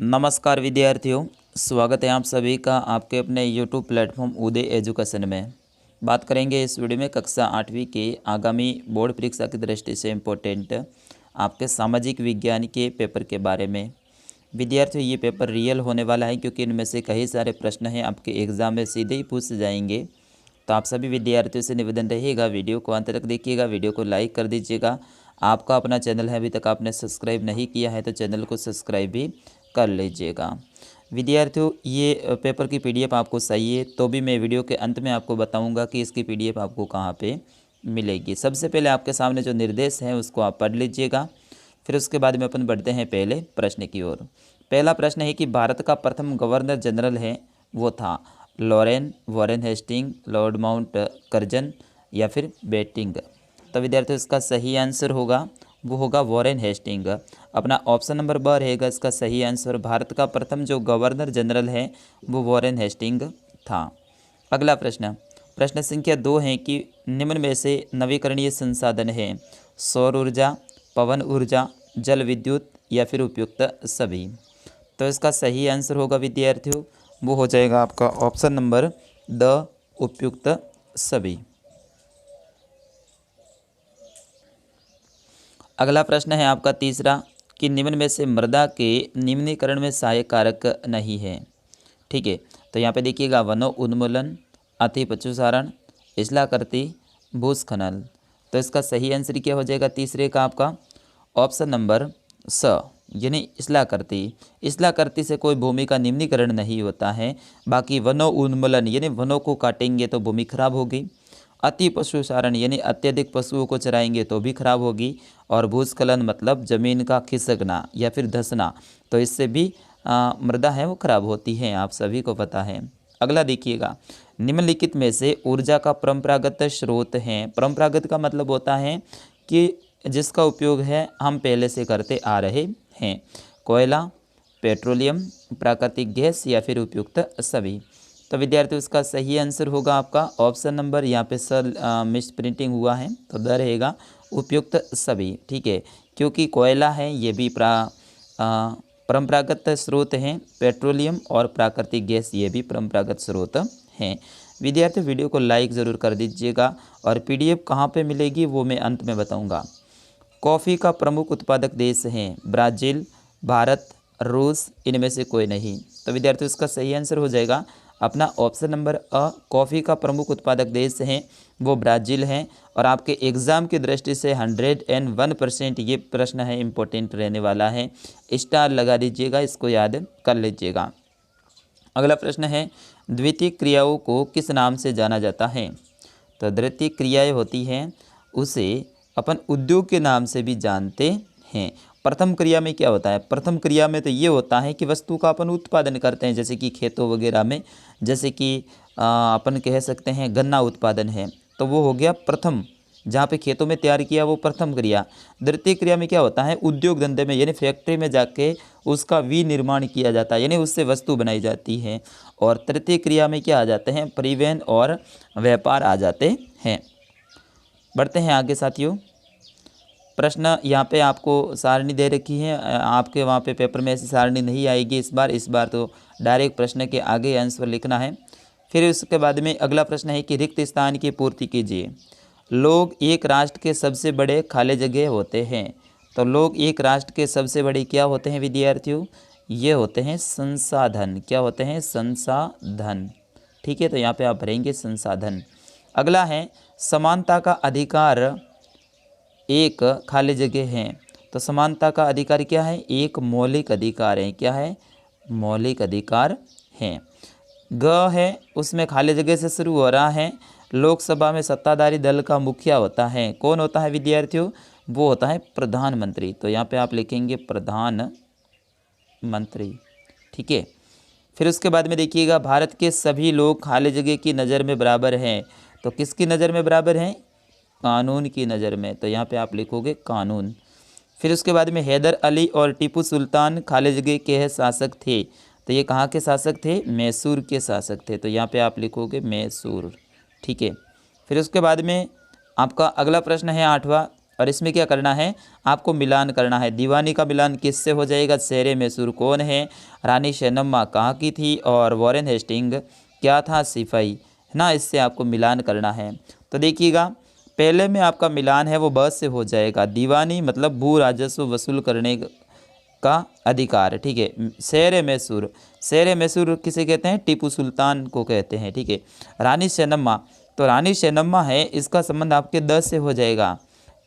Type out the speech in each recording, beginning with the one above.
नमस्कार विद्यार्थियों, स्वागत है आप सभी का आपके अपने YouTube प्लेटफॉर्म उदय एजुकेशन में। बात करेंगे इस वीडियो में कक्षा 8वीं के आगामी बोर्ड परीक्षा की दृष्टि से इम्पोर्टेंट आपके सामाजिक विज्ञान के पेपर के बारे में। विद्यार्थियों, ये पेपर रियल होने वाला है क्योंकि इनमें से कई सारे प्रश्न हैं आपके एग्ज़ाम में सीधे ही पूछ जाएंगे। तो आप सभी विद्यार्थियों से निवेदन रहेगा, वीडियो को अंत तक देखिएगा, वीडियो को लाइक कर दीजिएगा। आपका अपना चैनल है, अभी तक आपने सब्सक्राइब नहीं किया है तो चैनल को सब्सक्राइब भी कर लीजिएगा। विद्यार्थियों, ये पेपर की पीडीएफ आपको चाहिए तो भी मैं वीडियो के अंत में आपको बताऊंगा कि इसकी पीडीएफ आपको कहाँ पे मिलेगी। सबसे पहले आपके सामने जो निर्देश हैं उसको आप पढ़ लीजिएगा, फिर उसके बाद में अपन बढ़ते हैं पहले प्रश्न की ओर। पहला प्रश्न है कि भारत का प्रथम गवर्नर जनरल है वो था Lawrence, Warren Hastings, Lord Mount Curzon या फिर बेटिंग। तो विद्यार्थियों, इसका सही आंसर होगा वो होगा वॉरेन हेस्टिंग। अपना ऑप्शन नंबर ब रहेगा इसका सही आंसर। भारत का प्रथम जो गवर्नर जनरल है वो वॉरेन हेस्टिंग था। अगला प्रश्न, प्रश्न संख्या 2 है कि निम्न में से नवीकरणीय संसाधन है सौर ऊर्जा, पवन ऊर्जा, जल विद्युत या फिर उपयुक्त सभी। तो इसका सही आंसर होगा विद्यार्थियों वो हो जाएगा आपका ऑप्शन नंबर द, उपयुक्त सभी। अगला प्रश्न है आपका तीसरा कि निम्न में से मृदा के निम्नीकरण में सहायक कारक नहीं है। ठीक है, तो यहाँ पे देखिएगा वनो उन्मूलन, अति पशुचारण, इस्लाकृति, भूस्खलन। तो इसका सही आंसर क्या हो जाएगा तीसरे का आपका ऑप्शन नंबर स, यानी इस्लाकृति। इस्लाकृति से कोई भूमि का निम्नीकरण नहीं होता है। बाकी वनो उन्मूलन यानी वनों को काटेंगे तो भूमि खराब होगी। अति पशुचारण यानी अत्यधिक पशुओं को चराएंगे तो भी खराब होगी। और भूस्खलन मतलब ज़मीन का खिसकना या फिर धंसना, तो इससे भी मृदा है वो खराब होती है, आप सभी को पता है। अगला देखिएगा, निम्नलिखित में से ऊर्जा का परंपरागत स्रोत है। परंपरागत का मतलब होता है कि जिसका उपयोग है हम पहले से करते आ रहे हैं। कोयला, पेट्रोलियम, प्राकृतिक गैस या फिर उपयुक्त सभी। तो विद्यार्थियों, इसका सही आंसर होगा आपका ऑप्शन नंबर, यहाँ पे सर मिस प्रिंटिंग हुआ है तो द रहेगा उपयुक्त सभी। ठीक है, क्योंकि कोयला है ये भी परंपरागत स्रोत हैं, पेट्रोलियम और प्राकृतिक गैस ये भी परंपरागत स्रोत हैं। विद्यार्थियों, वीडियो को लाइक ज़रूर कर दीजिएगा और पीडीएफ कहाँ पे मिलेगी वो मैं अंत में बताऊँगा। कॉफ़ी का प्रमुख उत्पादक देश हैं ब्राज़ील, भारत, रूस, इनमें से कोई नहीं। तो विद्यार्थियों, इसका सही आंसर हो जाएगा अपना ऑप्शन नंबर अ। कॉफ़ी का प्रमुख उत्पादक देश हैं वो ब्राज़ील हैं। और आपके एग्ज़ाम की दृष्टि से 101% ये प्रश्न है इम्पोर्टेंट रहने वाला है, स्टार लगा दीजिएगा, इसको याद कर लीजिएगा। अगला प्रश्न है, द्वितीय क्रियाओं को किस नाम से जाना जाता है। तो द्वितीय क्रियाएँ होती हैं उसे अपन उद्योग के नाम से भी जानते हैं। प्रथम क्रिया में क्या होता है, प्रथम क्रिया में तो ये होता है कि वस्तु का अपन उत्पादन करते हैं, जैसे कि खेतों वगैरह में, जैसे कि अपन कह सकते हैं गन्ना उत्पादन है तो वो हो गया प्रथम, जहाँ पे खेतों में तैयार किया वो प्रथम क्रिया। द्वितीय क्रिया में क्या होता है, उद्योग धंधे में यानी फैक्ट्री में जाके उसका विनिर्माण किया जाता है यानी उससे वस्तु बनाई जाती है। और तृतीय क्रिया में क्या आ जाते हैं, परिवहन और व्यापार आ जाते हैं। बढ़ते हैं आगे साथियों। प्रश्न यहाँ पे आपको सारणी दे रखी है, आपके वहाँ पे पेपर में ऐसी सारणी नहीं आएगी इस बार तो डायरेक्ट प्रश्न के आगे आंसर लिखना है। फिर उसके बाद में अगला प्रश्न है कि रिक्त स्थान की पूर्ति कीजिए। लोग एक राष्ट्र के सबसे बड़े खाली जगह होते हैं। तो लोग एक राष्ट्र के सबसे बड़े क्या होते हैं विद्यार्थियों, ये होते हैं संसाधन। क्या होते हैं, संसाधन। ठीक है, तो यहाँ पे आप भरेंगे संसाधन। अगला है समानता का अधिकार एक खाली जगह है। तो समानता का अधिकार क्या है, एक मौलिक अधिकार है। क्या है, मौलिक अधिकार है। ग है उसमें खाली जगह से शुरू हो रहा है। लोकसभा में सत्ताधारी दल का मुखिया होता है, कौन होता है विद्यार्थियों, वो होता है प्रधानमंत्री। तो यहाँ पे आप लिखेंगे प्रधानमंत्री। ठीक है, फिर उसके बाद में देखिएगा भारत के सभी लोग खाली जगह की नज़र में बराबर हैं। तो किसकी नज़र में बराबर हैं, कानून की नज़र में। तो यहाँ पे आप लिखोगे कानून। फिर उसके बाद में हैदर अली और टीपू सुल्तान खाली जगह के शासक थे। तो ये कहाँ के शासक थे, मैसूर के शासक थे। तो यहाँ पे आप लिखोगे मैसूर। ठीक है, फिर उसके बाद में आपका अगला प्रश्न है 8वां, और इसमें क्या करना है, आपको मिलान करना है। दीवानी का मिलान किससे हो जाएगा, शेर मैसूर कौन है, रानी शेरनम्मा कहाँ की थी, और वॉरेन हेस्टिंग क्या था, सिपाही, है ना। इससे आपको मिलान करना है। तो देखिएगा पहले में आपका मिलान है वो ब से हो जाएगा। दीवानी मतलब भू राजस्व वसूल करने का अधिकार, ठीक है। शेर मैसूर किसे कहते हैं, टीपू सुल्तान को कहते हैं, ठीक है। रानी शेरनम्मा, तो रानी शेरनम्मा है, इसका संबंध आपके द से हो जाएगा।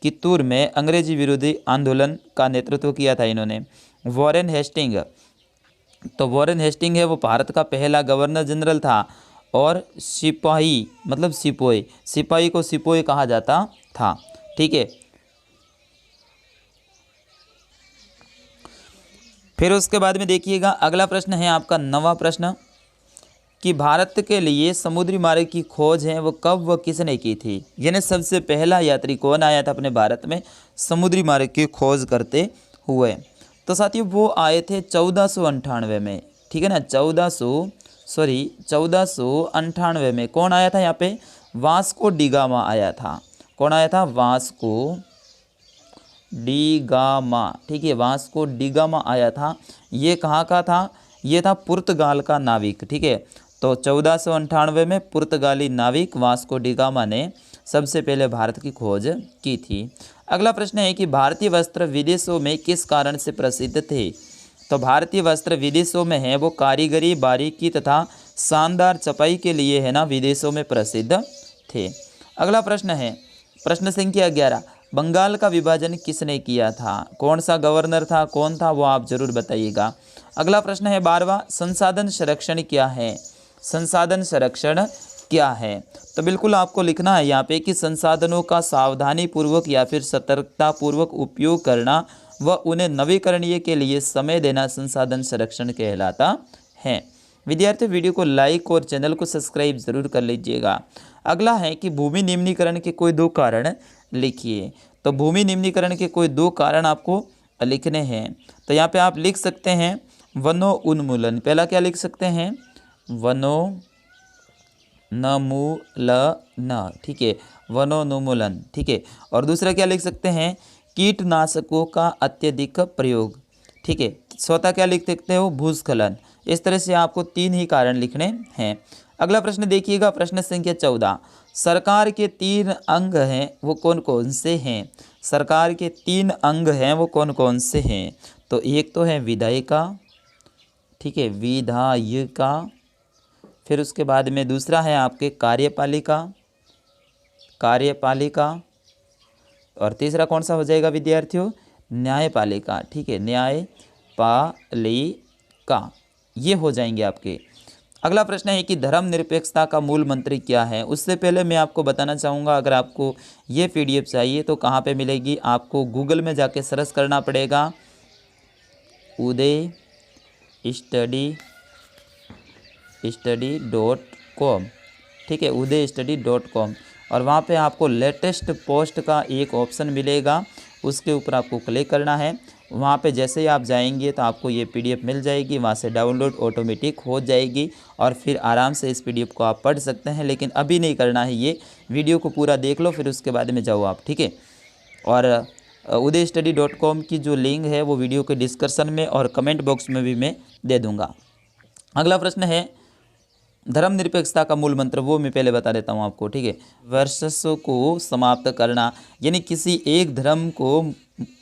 कित्तूर में अंग्रेजी विरोधी आंदोलन का नेतृत्व किया था इन्होंने। वॉरेन हेस्टिंग, तो वॉरेन हेस्टिंग है वो भारत का पहला गवर्नर जनरल था। और सिपाही मतलब सिपोही, सिपाही को सिपोही कहा जाता था, ठीक है। फिर उसके बाद में देखिएगा अगला प्रश्न है आपका 9वां प्रश्न कि भारत के लिए समुद्री मार्ग की खोज है वो कब व किसने की थी। यानी सबसे पहला यात्री कौन आया था अपने भारत में समुद्री मार्ग की खोज करते हुए। तो साथियों वो आए थे 1498 में, ठीक है ना। 1498 में कौन आया था यहाँ पे, वास्को डिगामा आया था। कौन आया था, वास्को डिगामा, ठीक है। वास्को डिगामा आया था। ये कहाँ का था, ये था पुर्तगाल का नाविक, ठीक है। तो 1498 में पुर्तगाली नाविक वास्को डिगामा ने सबसे पहले भारत की खोज की थी। अगला प्रश्न है कि भारतीय वस्त्र विदेशों में किस कारण से प्रसिद्ध थे। तो भारतीय वस्त्र विदेशों में है वो कारीगरी, बारीकी तथा शानदार छपाई के लिए है ना विदेशों में प्रसिद्ध थे। अगला प्रश्न है प्रश्न संख्या 11, बंगाल का विभाजन किसने किया था, कौन सा गवर्नर था, कौन था, वो आप जरूर बताइएगा। अगला प्रश्न है 12वां, संसाधन संरक्षण क्या है। संसाधन संरक्षण क्या है, तो बिल्कुल आपको लिखना है यहाँ पे कि संसाधनों का सावधानी पूर्वक या फिर सतर्कता पूर्वक उपयोग करना व उन्हें नवीकरणीय के लिए समय देना संसाधन संरक्षण कहलाता है। विद्यार्थियों वीडियो को लाइक और चैनल को सब्सक्राइब जरूर कर लीजिएगा। अगला है कि भूमि निम्नीकरण के कोई 2 कारण लिखिए। तो भूमि निम्नीकरण के कोई 2 कारण आपको लिखने हैं। तो यहाँ पे आप लिख सकते हैं वनोन्मूलन। पहला क्या लिख सकते हैं, वनोन्मूलन, ठीक है, वनोन्मूलन, ठीक है। और दूसरा क्या लिख सकते हैं, कीटनाशकों का अत्यधिक प्रयोग, ठीक है। चौथा क्या लिख सकते हो, भूस्खलन। इस तरह से आपको 3 ही कारण लिखने हैं। अगला प्रश्न देखिएगा प्रश्न संख्या 14, सरकार के 3 अंग हैं वो कौन कौन से हैं। सरकार के 3 अंग हैं वो कौन कौन से हैं। तो एक तो है विधायिका, ठीक है, विधायिका। फिर उसके बाद में दूसरा है आपके कार्यपालिका, कार्यपालिका। और तीसरा कौन सा हो जाएगा विद्यार्थियों, न्यायपालिका, ठीक है, न्यायपालिका। ये हो जाएंगे आपके। अगला प्रश्न है कि धर्मनिरपेक्षता का मूल मंत्र क्या है। उससे पहले मैं आपको बताना चाहूँगा अगर आपको ये PDF चाहिए तो कहाँ पे मिलेगी, आपको गूगल में जाके सर्च करना पड़ेगा uday-study.com, ठीक है, uday-study.com। और वहाँ पे आपको लेटेस्ट पोस्ट का एक ऑप्शन मिलेगा, उसके ऊपर आपको क्लिक करना है। वहाँ पे जैसे ही आप जाएंगे तो आपको ये PDF मिल जाएगी, वहाँ से डाउनलोड ऑटोमेटिक हो जाएगी और फिर आराम से इस PDF को आप पढ़ सकते हैं। लेकिन अभी नहीं करना है, ये वीडियो को पूरा देख लो फिर उसके बाद में जाओ आप, ठीक है। और uday-study.com की जो लिंक है वो वीडियो के डिस्क्रिप्शन में और कमेंट बॉक्स में भी मैं दे दूँगा। अगला प्रश्न है धर्मनिरपेक्षता का मूल मंत्र, वो मैं पहले बता देता हूँ आपको, ठीक है। वर्चस्व को समाप्त करना, यानी किसी एक धर्म को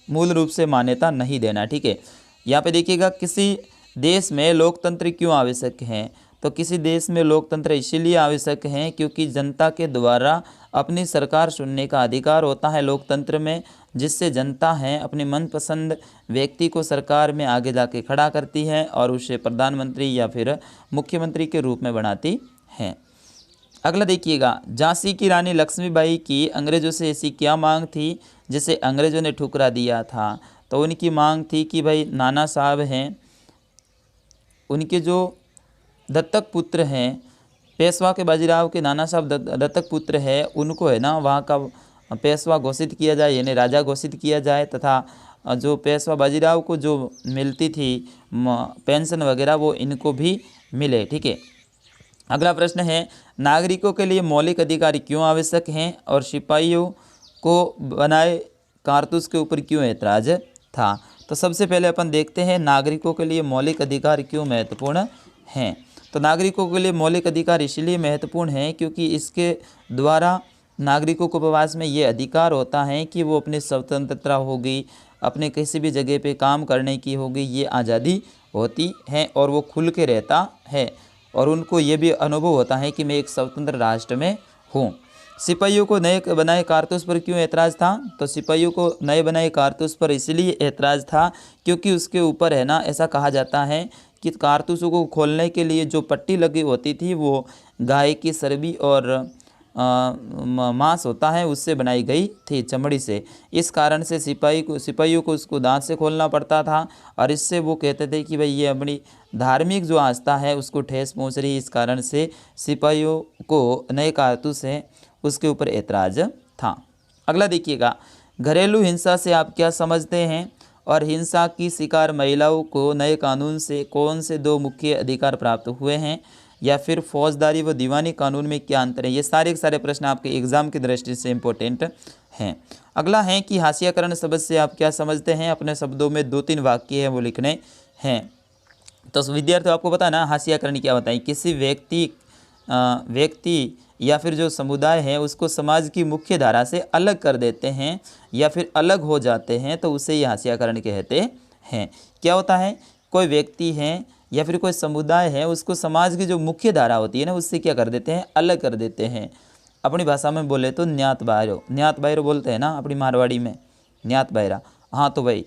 मूल रूप से मान्यता नहीं देना, ठीक है। यहाँ पे देखिएगा किसी देश में लोकतंत्र क्यों आवश्यक है। तो किसी देश में लोकतंत्र इसीलिए आवश्यक है क्योंकि जनता के द्वारा अपनी सरकार चुनने का अधिकार होता है लोकतंत्र में, जिससे जनता है अपनी मनपसंद व्यक्ति को सरकार में आगे जाके खड़ा करती है और उसे प्रधानमंत्री या फिर मुख्यमंत्री के रूप में बनाती है। अगला देखिएगा, झांसी की रानी लक्ष्मीबाई की अंग्रेज़ों से ऐसी क्या मांग थी जिसे अंग्रेज़ों ने ठुकरा दिया था। तो उनकी मांग थी कि भाई नाना साहब हैं, उनके जो दत्तक पुत्र हैं, पेशवा के बाजीराव के नाना साहब दत्तक पुत्र है, उनको है ना वहाँ का पेशवा घोषित किया जाए, यानी राजा घोषित किया जाए, तथा जो पेशवा बाजीराव को जो मिलती थी पेंशन वगैरह वो इनको भी मिले, ठीक है। अगला प्रश्न है नागरिकों के लिए मौलिक अधिकार क्यों आवश्यक हैं और सिपाहियों को बनाए कारतूस के ऊपर क्यों ऐतराज था? तो सबसे पहले अपन देखते हैं नागरिकों के लिए मौलिक अधिकार क्यों महत्वपूर्ण हैं। तो नागरिकों के लिए मौलिक अधिकार इसलिए महत्वपूर्ण हैं क्योंकि इसके द्वारा नागरिकों को उपवास में ये अधिकार होता है कि वो अपनी स्वतंत्रता होगी, अपने किसी भी जगह पे काम करने की होगी, ये आज़ादी होती है और वो खुल के रहता है और उनको ये भी अनुभव होता है कि मैं एक स्वतंत्र राष्ट्र में हूँ। सिपाहियों को नए बनाए कारतूस पर क्यों ऐतराज़ था? तो सिपाहियों को नए बनाए कारतूस पर इसलिए ऐतराज़ था क्योंकि उसके ऊपर है ना, ऐसा कहा जाता है कि कारतूसों को खोलने के लिए जो पट्टी लगी होती थी वो गाय की चर्बी और मांस होता है उससे बनाई गई थी, चमड़ी से। इस कारण से सिपाहियों को उसको दांत से खोलना पड़ता था और इससे वो कहते थे कि भाई ये अपनी धार्मिक जो आस्था है उसको ठेस पहुंच रही। इस कारण से सिपाहियों को नए कारतूस है उसके ऊपर ऐतराज था। अगला देखिएगा, घरेलू हिंसा से आप क्या समझते हैं और हिंसा की शिकार महिलाओं को नए कानून से कौन से दो मुख्य अधिकार प्राप्त हुए हैं, या फिर फौजदारी व दीवानी कानून में क्या अंतर है? ये सारे के सारे प्रश्न आपके एग्जाम की दृष्टि से इम्पोर्टेंट हैं। अगला है कि हाशियाकरण शब्द से आप क्या समझते हैं? अपने शब्दों में 2-3 वाक्य हैं वो लिखने हैं। तो विद्यार्थियों आपको पता है ना हाशियाकरण क्या होता है? किसी व्यक्ति या फिर जो समुदाय है उसको समाज की मुख्य धारा से अलग कर देते हैं या फिर अलग हो जाते हैं, तो उसे ये हाशियाकरण कहते हैं। क्या होता है? कोई व्यक्ति है या फिर कोई समुदाय है उसको समाज की जो मुख्य धारा होती है ना उससे क्या कर देते हैं? अलग कर देते हैं। अपनी भाषा में बोले तो न्यात बायरो बोलते हैं ना अपनी मारवाड़ी में, न्यात बायरा। हाँ तो भाई,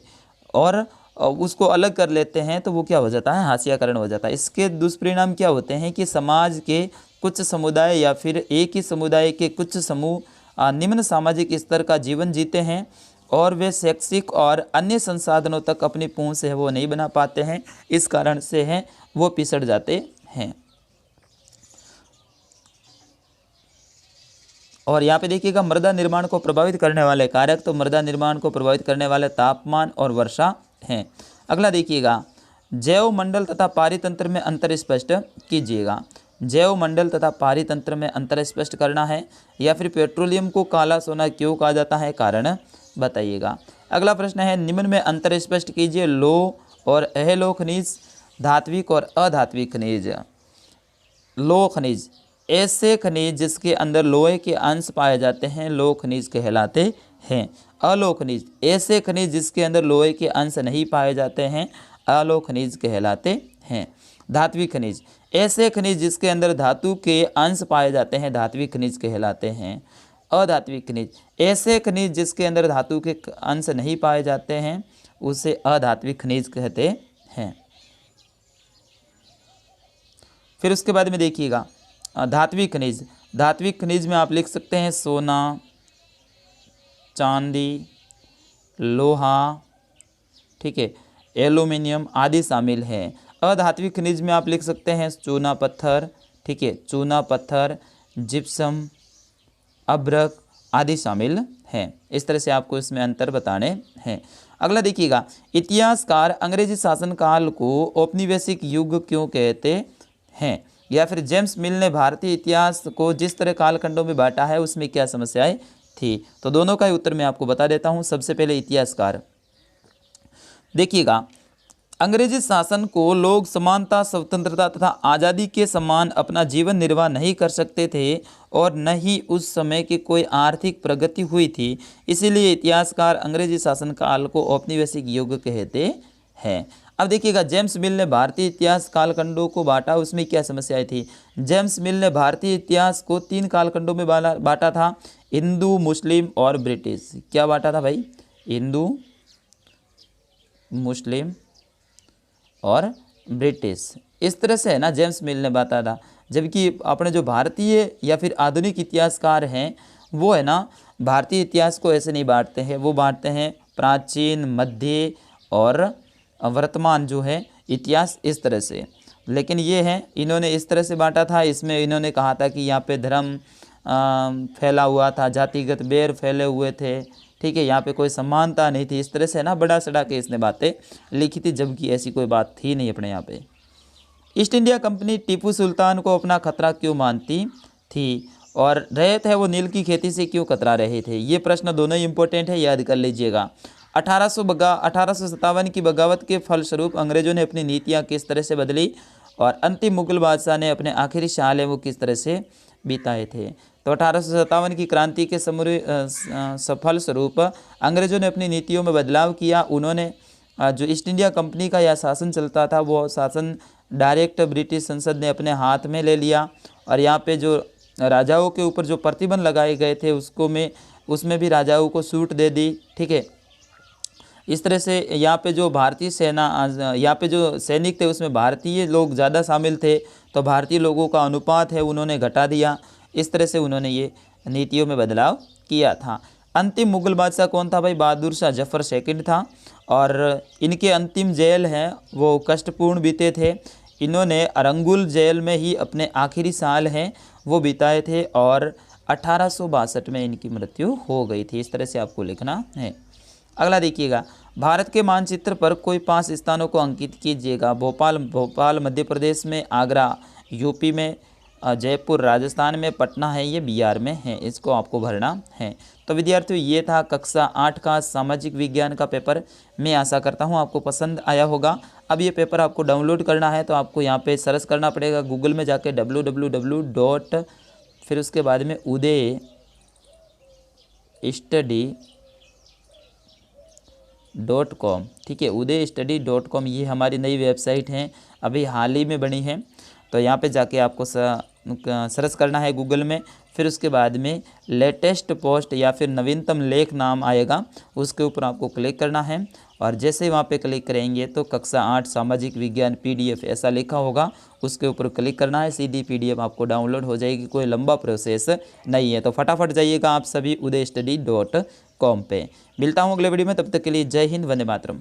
और उसको अलग कर लेते हैं तो वो क्या हो जाता है? हाशियाकरण हो जाता है। इसके दुष्परिणाम क्या होते हैं कि समाज के कुछ समुदाय या फिर एक ही समुदाय के कुछ समूह निम्न सामाजिक स्तर का जीवन जीते हैं और वे शैक्षिक और अन्य संसाधनों तक अपनी पहुंच है वो नहीं बना पाते हैं। इस कारण से है वो पिछड़ जाते हैं। और यहाँ पे देखिएगा मृदा निर्माण को प्रभावित करने वाले कारक, तो मृदा निर्माण को प्रभावित करने वाले तापमान और वर्षा हैं। अगला देखिएगा, जैव मंडल तथा पारितंत्र में अंतर स्पष्ट कीजिएगा। जैव मंडल तथा पारितंत्र में अंतर स्पष्ट करना है, या फिर पेट्रोलियम को काला सोना क्यों कहा जाता है, कारण बताइएगा। अगला प्रश्न है, निम्न में अंतर स्पष्ट कीजिए। लोह और अलोह खनिज, धात्विक और अधात्विक खनिज। लोह खनिज ऐसे खनिज जिसके अंदर लोहे के अंश पाए जाते हैं लोह खनिज कहलाते हैं। अलोह खनिज ऐसे खनिज जिसके अंदर लोहे के अंश नहीं पाए जाते हैं अलोह खनिज कहलाते हैं। धात्विक खनिज ऐसे खनिज जिसके अंदर धातु के अंश पाए जाते हैं धात्विक खनिज कहलाते हैं। अधात्विक खनिज ऐसे खनिज जिसके अंदर धातु के अंश नहीं पाए जाते हैं उसे अधात्विक खनिज कहते हैं। फिर उसके बाद में देखिएगा धात्विक खनिज। धात्विक खनिज में आप लिख सकते हैं सोना, चांदी, लोहा, ठीक है, एल्यूमिनियम आदि शामिल है। अधात्विक खनिज में आप लिख सकते हैं चूना पत्थर, ठीक है, चूना पत्थर, जिप्सम, अभ्रक आदि शामिल हैं। इस तरह से आपको इसमें अंतर बताने हैं। अगला देखिएगा, इतिहासकार अंग्रेजी शासनकाल को औपनिवेशिक युग क्यों कहते हैं, या फिर जेम्स मिल ने भारतीय इतिहास को जिस तरह कालखंडों में बांटा है उसमें क्या समस्याएं थी। तो दोनों का ही उत्तर मैं आपको बता देता हूं। सबसे पहले इतिहासकार देखिएगा, अंग्रेजी शासन को लोग समानता, स्वतंत्रता तथा आज़ादी के समान अपना जीवन निर्वाह नहीं कर सकते थे और न ही उस समय की कोई आर्थिक प्रगति हुई थी। इसीलिए इतिहासकार अंग्रेजी शासनकाल को औपनिवेशिक युग कहते हैं। अब देखिएगा, जेम्स मिल ने भारतीय इतिहास कालखंडों को बांटा, उसमें क्या समस्याएं थी। जेम्स मिल ने भारतीय इतिहास को 3 कालखंडों में बांटा था, हिंदू, मुस्लिम और ब्रिटिश। क्या बांटा था भाई? हिंदू, मुस्लिम और ब्रिटिश। इस तरह से है ना जेम्स मिल ने बांटा था। जबकि अपने जो भारतीय या फिर आधुनिक इतिहासकार हैं वो है ना भारतीय इतिहास को ऐसे नहीं बांटते हैं, वो बांटते हैं प्राचीन, मध्य और वर्तमान जो है इतिहास, इस तरह से। लेकिन ये है इन्होंने इस तरह से बांटा था। इसमें इन्होंने कहा था कि यहाँ पे धर्म फैला हुआ था, जातिगत बैर फैले हुए थे, ठीक है, यहाँ पे कोई समानता नहीं थी। इस तरह से है ना बड़ा सड़ा के इसने बातें लिखी थी, जबकि ऐसी कोई बात थी नहीं अपने यहाँ पे। East India company Tipu Sultan को अपना खतरा क्यों मानती थी और रहे थे वो नील की खेती से क्यों कतरा रहे थे। ये प्रश्न दोनों ही इंपॉर्टेंट है, याद कर लीजिएगा। 1857 की बगावत के फलस्वरूप अंग्रेजों ने अपनी नीतियाँ किस तरह से बदली और अंतिम मुगल बादशाह ने अपने आखिरी साल है वो किस तरह से बिताए थे। तो 1857 की क्रांति के सफल स्वरूप अंग्रेजों ने अपनी नीतियों में बदलाव किया। उन्होंने जो ईस्ट इंडिया कंपनी का यह शासन चलता था वो शासन डायरेक्ट ब्रिटिश संसद ने अपने हाथ में ले लिया और यहाँ पे जो राजाओं के ऊपर जो प्रतिबंध लगाए गए थे उसमें भी राजाओं को छूट दे दी। ठीक है, इस तरह से यहाँ पे जो भारतीय सेना यहाँ पे जो सैनिक थे उसमें भारतीय लोग ज़्यादा शामिल थे, तो भारतीय लोगों का अनुपात है उन्होंने घटा दिया। इस तरह से उन्होंने ये नीतियों में बदलाव किया था। अंतिम मुगल बादशाह कौन था भाई? बहादुर शाह जफर सेकंड था और इनके अंतिम जेल हैं वो कष्टपूर्ण बीते थे। इन्होंने अरंगुल जेल में ही अपने आखिरी साल हैं वो बिताए थे और 1862 में इनकी मृत्यु हो गई थी। इस तरह से आपको लिखना है। अगला देखिएगा, भारत के मानचित्र पर कोई 5 स्थानों को अंकित कीजिएगा। भोपाल मध्य प्रदेश में, आगरा यूपी में, जयपुर राजस्थान में, पटना है ये बिहार में है। इसको आपको भरना है। तो विद्यार्थियों ये था कक्षा 8 का सामाजिक विज्ञान का पेपर। मैं आशा करता हूँ आपको पसंद आया होगा। अब ये पेपर आपको डाउनलोड करना है तो आपको यहाँ पे सर्च करना पड़ेगा गूगल में जाके www. फिर उसके बाद में udestudy.com। ठीक है, udestudy.com ये हमारी नई वेबसाइट है, अभी हाल ही में बनी है। तो यहाँ पे जाके आपको सर्च करना है गूगल में। फिर उसके बाद में लेटेस्ट पोस्ट या फिर नवीनतम लेख नाम आएगा, उसके ऊपर आपको क्लिक करना है और जैसे ही वहाँ पे क्लिक करेंगे तो कक्षा 8 सामाजिक विज्ञान PDF ऐसा लिखा होगा, उसके ऊपर क्लिक करना है। सीधी PDF आपको डाउनलोड हो जाएगी, कोई लंबा प्रोसेस नहीं है। तो फटाफट जाइएगा आप सभी udestudy.com पे। मिलता हूँ अगले वीडियो में, तब तक के लिए जय हिंद, वंदे मातरम।